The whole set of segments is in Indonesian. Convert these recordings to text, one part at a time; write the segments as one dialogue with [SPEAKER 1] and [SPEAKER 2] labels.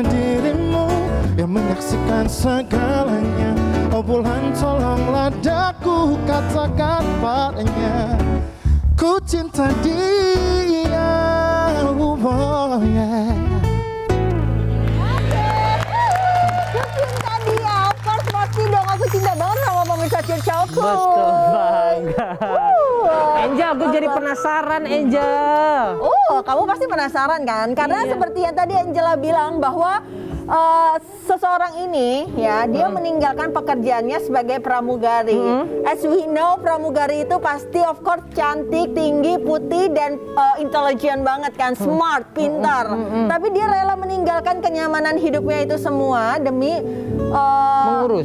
[SPEAKER 1] dirimu yang menyaksikan segalanya. Oh bulan tolonglah daku katakan padanya ku cinta dia. Oh yeah.
[SPEAKER 2] Aku cinta banget sama pemirsa Circauku.
[SPEAKER 3] Betul banget. Angel, aku jadi penasaran, Angel.
[SPEAKER 2] Oh, kamu pasti penasaran kan? Karena seperti yang tadi Angela bilang bahwa seseorang ini ya dia meninggalkan pekerjaannya sebagai pramugari. As we know, pramugari itu pasti of course cantik, tinggi, putih dan intelligent banget kan, smart, pintar. Tapi dia rela meninggalkan kenyamanan hidupnya itu semua demi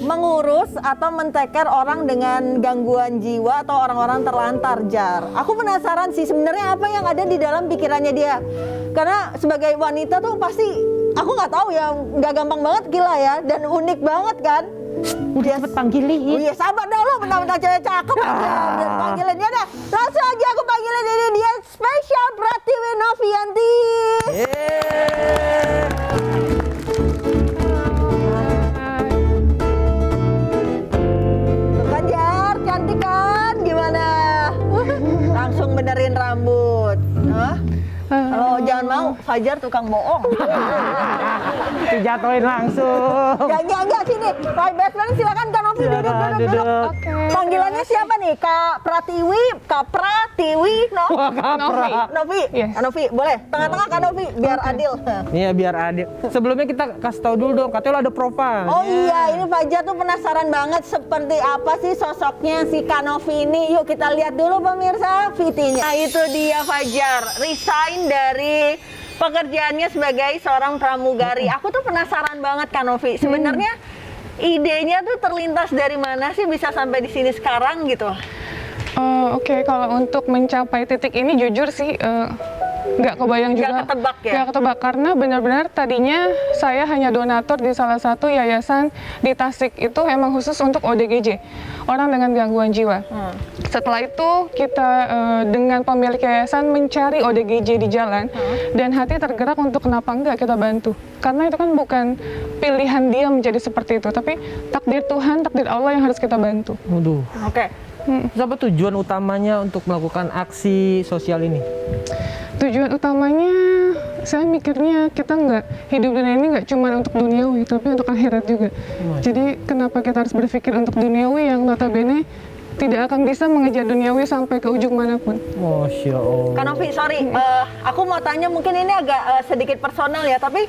[SPEAKER 2] mengurus atau men-take-care orang dengan gangguan jiwa atau orang-orang terlantar, Jar. Aku penasaran sih sebenarnya apa yang ada di dalam pikirannya dia. Karena sebagai wanita tuh pasti aku nggak tahu ya, nggak gampang banget gila ya, dan unik banget kan.
[SPEAKER 3] Udah cepet panggilin.
[SPEAKER 2] Oh iya, sabar dah lo, mentang-mentang cewek cakep aja udah panggilin. Ya dah, langsung aja aku panggilin, ini dia spesial Pratiwi Novianti. Fajar, cantik kan? Gimana? Langsung benerin rambut. Kalau jangan mau, Fajar tukang bohong.
[SPEAKER 3] Dijatuhin langsung.
[SPEAKER 2] Enggak, sini. My best friend silakan Kak Novi duduk.
[SPEAKER 4] Okay.
[SPEAKER 2] Panggilannya siapa nih? Kak Pratiwi, Kak Pratiwi, no? Novi.
[SPEAKER 4] Yes.
[SPEAKER 2] Kak Novi, boleh. Tengah-tengah Kak Novi, biar adil.
[SPEAKER 3] Iya, biar adil. Sebelumnya kita kasih tahu dulu dong, katanya lo ada profil.
[SPEAKER 2] Oh iya, ini Fajar tuh penasaran banget seperti apa sih sosoknya si Kak Novi ini. Yuk kita lihat dulu pemirsa VT-nya. Nah itu dia Fajar, resign dari pekerjaannya sebagai seorang pramugari. Aku tuh penasaran banget Kak Novi. Sebenarnya idenya tuh terlintas dari mana sih bisa sampai di sini sekarang gitu?
[SPEAKER 4] Oke, kalau untuk mencapai titik ini jujur sih nggak kebayang juga.
[SPEAKER 2] Nggak ketebak ya?
[SPEAKER 4] Nggak ketebak karena benar-benar tadinya saya hanya donatur di salah satu yayasan di Tasik itu emang khusus untuk ODGJ, orang dengan gangguan jiwa. Setelah itu kita dengan pemilik yayasan mencari ODGJ di jalan dan hati tergerak untuk kenapa enggak kita bantu. Karena itu kan bukan pilihan dia menjadi seperti itu, tapi takdir Tuhan, takdir Allah yang harus kita bantu.
[SPEAKER 3] Waduh.
[SPEAKER 2] Oke.
[SPEAKER 3] Terus apa tujuan utamanya untuk melakukan aksi sosial ini?
[SPEAKER 4] Tujuan utamanya, saya mikirnya kita nggak hidup dunia ini nggak cuma untuk duniawi, tapi untuk akhirat juga. Jadi kenapa kita harus berpikir untuk duniawi yang notabene tidak akan bisa mengejar duniawi sampai ke ujung manapun.
[SPEAKER 3] Masya Allah.
[SPEAKER 2] Kak Novi, sorry, aku mau tanya mungkin ini agak sedikit personal ya, tapi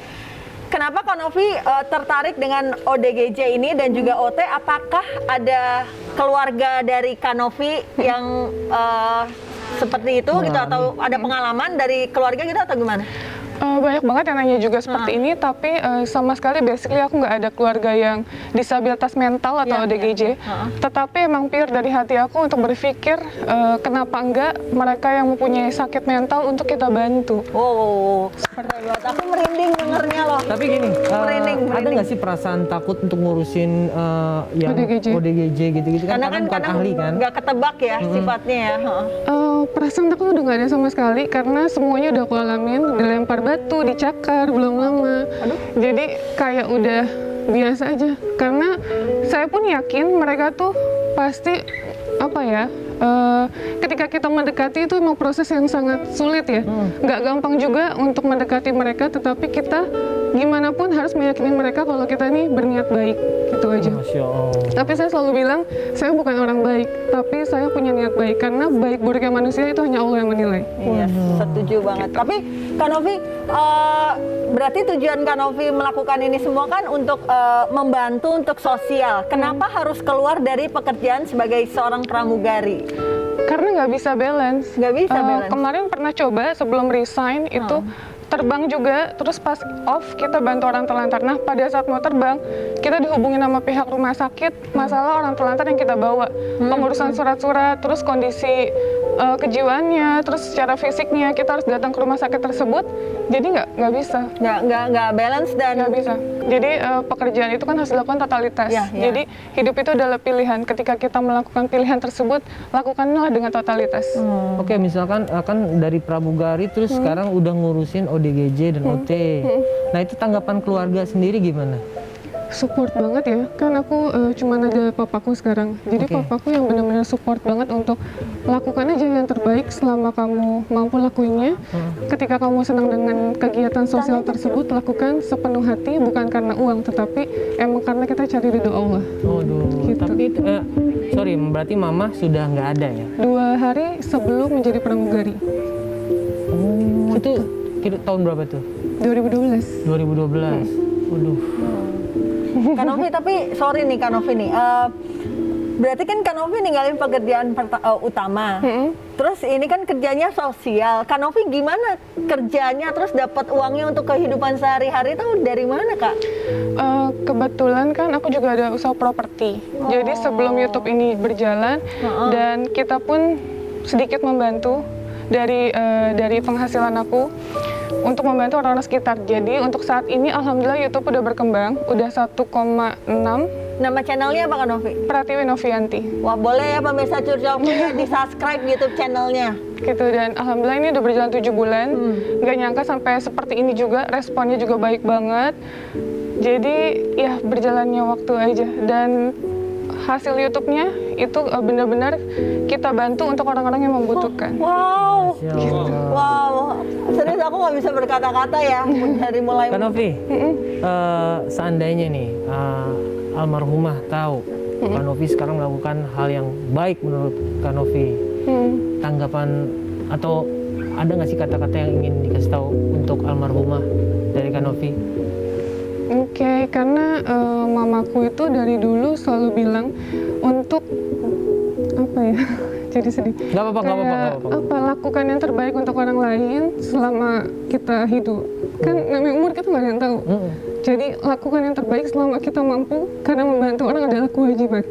[SPEAKER 2] kenapa Kak Novi tertarik dengan ODGJ ini dan juga OT? Apakah ada keluarga dari Kak Novi yang seperti itu gitu, atau ada pengalaman dari keluarga gitu atau gimana?
[SPEAKER 4] Banyak banget yang nanya juga seperti ini, tapi sama sekali basically aku nggak ada keluarga yang disabilitas mental atau ODGJ. Tetapi emang pure dari hati aku untuk berpikir kenapa enggak mereka yang mempunyai sakit mental untuk kita bantu.
[SPEAKER 2] Oh, seperti banget. Aku merinding dengernya loh.
[SPEAKER 3] Tapi gini, ada nggak sih perasaan takut untuk ngurusin yang ODGJ gitu-gitu kan?
[SPEAKER 2] Karena
[SPEAKER 3] Bukan
[SPEAKER 2] kadang
[SPEAKER 3] ahli kan?
[SPEAKER 2] nggak ketebak ya sifatnya ya.
[SPEAKER 4] Perasaan takut udah nggak ada sama sekali karena semuanya udah aku alamin, dilempar batu, dicakar belum lama. Jadi kayak udah biasa aja. Karena saya pun yakin mereka tuh pasti apa ya? Ketika kita mendekati itu memang proses yang sangat sulit ya. Nggak gampang juga untuk mendekati mereka, tetapi kita gimana pun harus meyakini mereka kalau kita ini berniat baik, gitu aja.
[SPEAKER 3] Masya Allah.
[SPEAKER 4] Tapi saya selalu bilang, saya bukan orang baik, tapi saya punya niat baik, karena baik buruknya manusia itu hanya Allah yang menilai.
[SPEAKER 2] Iya, setuju banget. Tapi Kak Novi, berarti tujuan Kak Novi melakukan ini semua kan untuk membantu untuk sosial. Kenapa harus keluar dari pekerjaan sebagai seorang pramugari?
[SPEAKER 4] Karena nggak bisa balance.
[SPEAKER 2] Nggak bisa balance.
[SPEAKER 4] Kemarin pernah coba sebelum resign itu terbang juga, terus pas off kita bantu orang terlantar. Nah pada saat mau terbang, kita dihubungin sama pihak rumah sakit, masalah orang terlantar yang kita bawa. Pengurusan surat-surat, terus kondisi kejiwaannya, terus secara fisiknya kita harus datang ke rumah sakit tersebut, jadi nggak bisa.
[SPEAKER 2] Nggak balance dan
[SPEAKER 4] Nggak bisa. Jadi pekerjaan itu kan harus dilakukan totalitas.
[SPEAKER 2] Ya.
[SPEAKER 4] Jadi hidup itu adalah pilihan. Ketika kita melakukan pilihan tersebut, lakukanlah dengan totalitas.
[SPEAKER 3] Oke, misalkan kan dari pramugari terus sekarang udah ngurusin ODGJ dan OT. Nah, itu tanggapan keluarga sendiri gimana?
[SPEAKER 4] Support banget ya, kan aku cuman ada papaku sekarang. Jadi
[SPEAKER 3] Oke.
[SPEAKER 4] papaku yang benar-benar support banget untuk lakukan aja yang terbaik selama kamu mampu lakuinnya. Ketika kamu senang dengan kegiatan sosial tersebut, lakukan sepenuh hati, bukan karena uang, tetapi emang karena kita cari ridho Allah.
[SPEAKER 3] Waduh,
[SPEAKER 4] Gitu.
[SPEAKER 3] tapi sorry, berarti mama sudah nggak ada ya?
[SPEAKER 4] 2 hari sebelum menjadi pramugari,
[SPEAKER 3] Itu tahun berapa tuh?
[SPEAKER 4] 2012.
[SPEAKER 3] 2012. Waduh.
[SPEAKER 2] Kak Novi, tapi sorry nih Kak Novi nih, berarti kan Kak Novi ninggalin pekerjaan utama, terus ini kan kerjanya sosial. Kak Novi gimana kerjanya, terus dapat uangnya untuk kehidupan sehari-hari itu dari mana Kak?
[SPEAKER 4] Kebetulan kan aku juga ada usaha properti. Jadi sebelum YouTube ini berjalan dan kita pun sedikit membantu dari penghasilan aku untuk membantu orang-orang sekitar. Jadi untuk saat ini alhamdulillah YouTube udah berkembang, udah 1,6.
[SPEAKER 2] Nama channelnya apa Kak Novi?
[SPEAKER 4] Pratiwi Novianti.
[SPEAKER 2] Wah boleh ya pemirsa Curcol ya di subscribe YouTube channelnya.
[SPEAKER 4] Gitu, dan alhamdulillah ini udah berjalan 7 bulan. Nggak nyangka sampai seperti ini juga, responnya juga baik banget. Jadi ya berjalannya waktu aja, dan hasil YouTube-nya itu benar-benar kita bantu untuk orang-orang yang membutuhkan.
[SPEAKER 2] Wow,
[SPEAKER 3] Masya Allah.
[SPEAKER 2] wow, serius aku nggak bisa berkata-kata ya dari mulai.
[SPEAKER 3] Kak Novi, seandainya nih almarhumah tahu Kak Novi sekarang melakukan hal yang baik menurut Kak Novi, tanggapan atau ada nggak sih kata-kata yang ingin dikasih tahu untuk almarhumah dari Kak Novi?
[SPEAKER 4] Oke, karena mamaku itu dari dulu selalu bilang untuk apa ya? Jadi sedih.
[SPEAKER 3] Nggak apa-apa, nggak apa-apa,
[SPEAKER 4] Kayak,
[SPEAKER 3] nggak apa-apa.
[SPEAKER 4] lakukan yang terbaik untuk orang lain selama kita hidup. Kan namanya umur kita nggak ada yang tahu. Jadi lakukan yang terbaik selama kita mampu, karena membantu orang adalah kewajiban.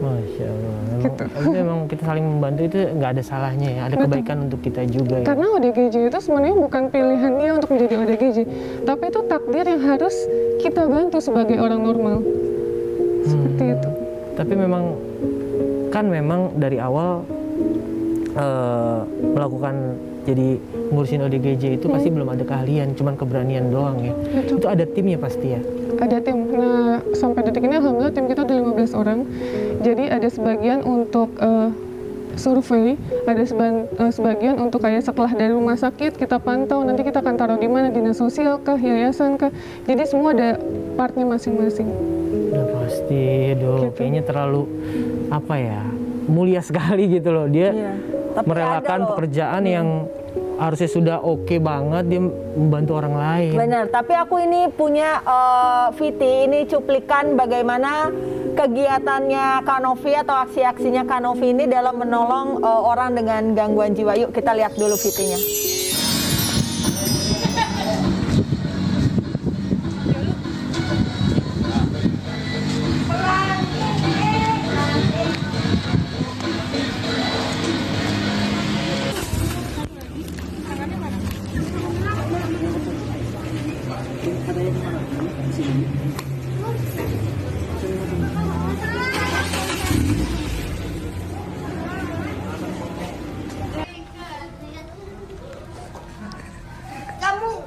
[SPEAKER 3] Masya Allah.
[SPEAKER 4] Gitu.
[SPEAKER 3] Memang kita saling membantu itu nggak ada salahnya ya. Ada kebaikan untuk kita juga ya.
[SPEAKER 4] Karena ODGJ itu sebenarnya bukan pilihan dia untuk menjadi ODGJ, tapi itu takdir yang harus kita bantu sebagai orang normal. Seperti itu.
[SPEAKER 3] Tapi memang dari awal melakukan jadi ngurusin ODGJ itu pasti belum ada keahlian, cuman keberanian doang ya.
[SPEAKER 4] Betul.
[SPEAKER 3] Itu ada timnya pasti ya.
[SPEAKER 4] Ada tim. Nah, sampai detik ini alhamdulillah tim kita ada 15 orang. Jadi ada sebagian untuk survei, ada sebagian untuk kayak setelah dari rumah sakit kita pantau, nanti kita akan taruh di mana, dinas sosial kah, yayasan kah. Jadi semua ada partnya masing-masing.
[SPEAKER 3] Udah pasti, aduh, kayaknya terlalu mulia sekali gitu loh. Dia
[SPEAKER 2] Tapi
[SPEAKER 3] merelakan
[SPEAKER 2] ada loh.
[SPEAKER 3] pekerjaan yang harusnya sudah oke banget, dia membantu orang lain.
[SPEAKER 2] Benar, tapi aku ini punya Viti, ini cuplikan bagaimana kegiatannya Kak Novi atau aksi-aksinya Kak Novi ini dalam menolong orang dengan gangguan jiwa. Yuk kita lihat dulu Vitinya.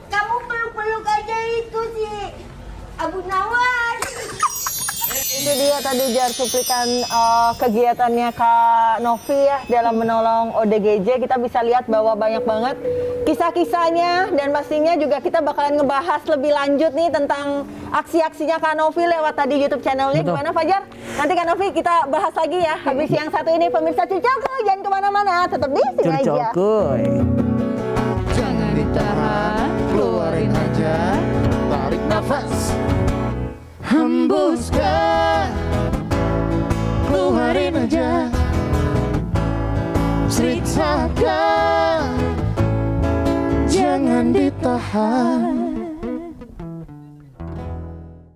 [SPEAKER 5] Kamu peluk-peluk aja itu si Abu Nawas.
[SPEAKER 2] Itu dia tadi Jar cuplikan kegiatannya Kak Novi ya dalam menolong ODGJ. Kita bisa lihat bahwa banyak banget kisah-kisahnya, dan pastinya juga kita bakalan ngebahas lebih lanjut nih tentang aksi-aksinya Kak Novi lewat tadi YouTube channelnya.
[SPEAKER 3] Betul.
[SPEAKER 2] Gimana Fajar? Nanti Kak Novi kita bahas lagi ya. Habis yang satu ini pemirsa Curcol, jangan kemana-mana, tetap di sini aja.
[SPEAKER 3] Curcolkoy.
[SPEAKER 1] Jangan ditahan, keluarin aja. Tarik nafas, hembuskan, keluarin aja. Ceritakan, jangan ditahan.